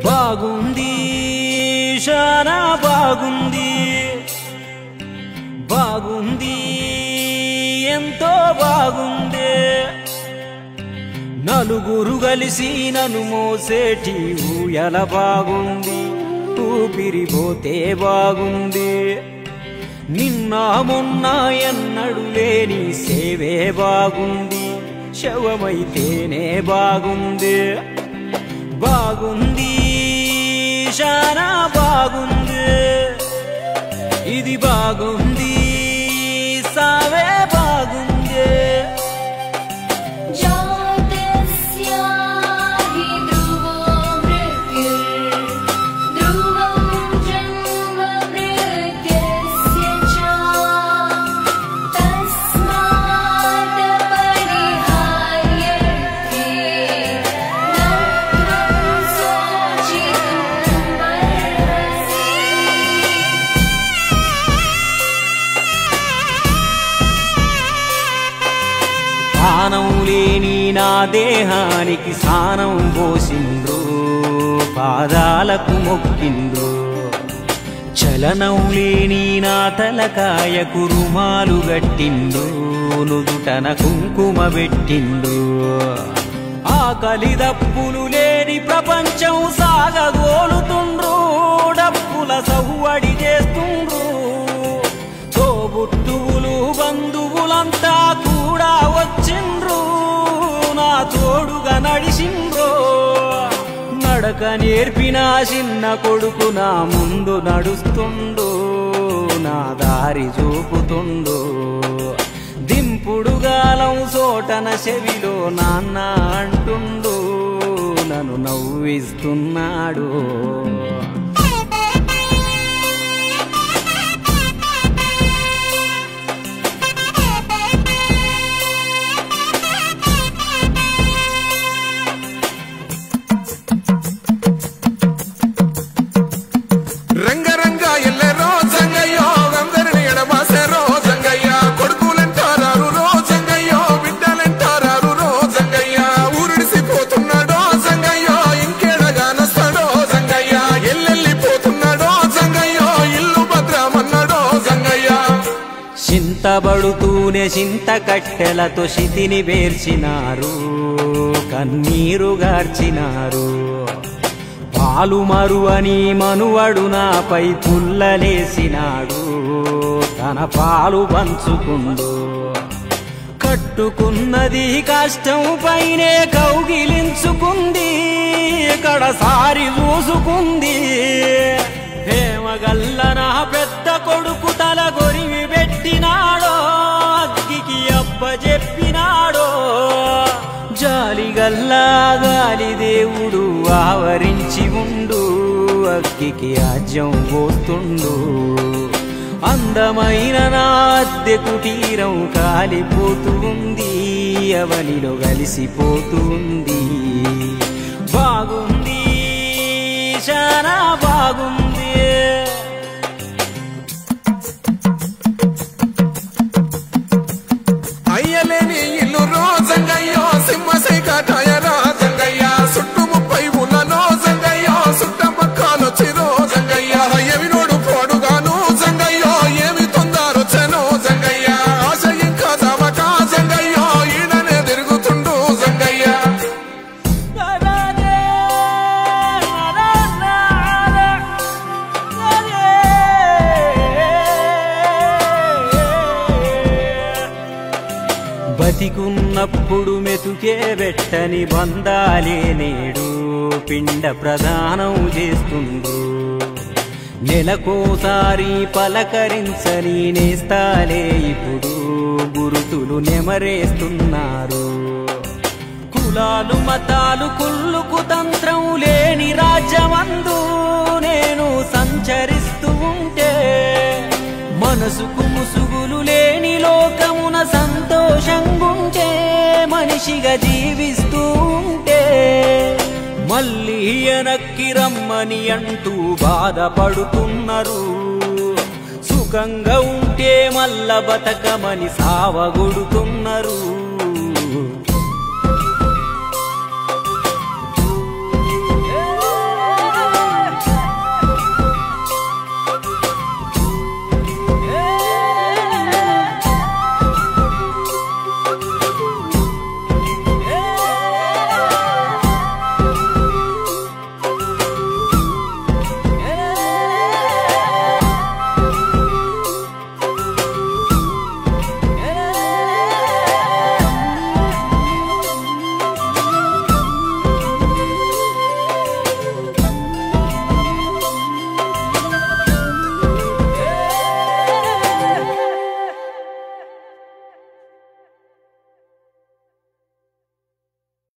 బాగుంది శానా బాగుంది బాగుంది ఎంతో బాగుంది నలుగురు కలిసి నన్ను మోసేటి ఊయల బాగుంది ఊపిరిపోతే బాగుంది నిన్న మొన్న ఎన్నడు లేని సేవే బాగుంది శవమైతేనే బాగుంది బాగుంది శానా బాగుంది ఇది బాగుంది సావే బాగుంది ప్రాణం లేని నా దేహానికి సానం పోసిండ్రు పాదాలకు మొక్కిండ్రు చలనం లేని నా తలకాయకు రుమాలు గట్టిండు నుదుటన కుంకుమ పెట్టిండు ఆకలి దప్పులు లేని ప్రపంచం సాగగోలుతుండ్రు డప్పుల సవ్వడి చేస్తుండ్రు తోబుట్టువులు బంధువులంతా కూడా వచ్చిండ్రు నా తోడుగా నడిచిండ్రు నడక నేర్పిన చిన్న కొడుకు నా ముందు నడుస్తుండు నా దారి చూపుతుండు దింపుడు గాలం సోటన చెవిలో నాన్న అంటుండు నన్ను నవ్విస్తున్నాడు చింతబడుతూనే చింత కట్టెలతో శితిని పేర్చినారు కన్నీరు గార్చినారు పాలు మరువని మనువడు నాపై పుల్లలేసినాడు తన పాలు పంచుకుండు కట్టుకున్నది కష్టం పైనే కౌగిలించుకుంది కడసారి చూసుకుంది ప్రేమగల్ల నా పెద్ద కొడుకు తల గొరివి పెట్టినాడో అగ్గికి అబ్బ చెప్పినాడో జాలిగల్లా గాలి దేవుడు ఆవరించి ఉండు అగ్గికి ఆజ్యం పోతుండు అందమైన నా అద్దె కుటీరం కాలిపోతూ ఉంది అవనిలో కలిసిపోతుంది బాగుంది శానా బాగుంది అయ్యలేని ఇల్లు రోజంగయ్యో సింహసై కాటాయరా జంగయ్యా చుట్టూ 30 ఊళ్ళలో జంగయ్యో చుట్టమక్కాలొచ్చి రోజంగయ్యా ఎవినోడు పోడుగాను జంగయ్యో ఏమి తొందరొచ్చనో జంగయ్యా ఆశ ఇంకా జామకా జంగయ్యో ఈడనే తిరుగుతుండు జంగయ్యా బతికున్నప్పుడు మెతుకే పెట్టని బంధాలే నేడు పిండ ప్రదానం చేస్తుండ్రు నెలకోసారి పలకరించని నేస్తాలే ఇప్పుడు గురుతులు నెమరేస్తున్నారు కులాలు మతాలు కుళ్ళుకు తంత్రం లేని రాజ్యమందు నేను సంచరిస్తూ ఉంటే మనసుకు ముసుగులు లేని లోకమున సంతోషంగుంటే మనిషిగా జీవిస్తూ ఉంటే మళ్ళీ వెనక్కి రమ్మని అంటూ బాధపడుతున్నారు సుఖంగా ఉంటే మల్ల బతకమని సావగొడుతున్నారు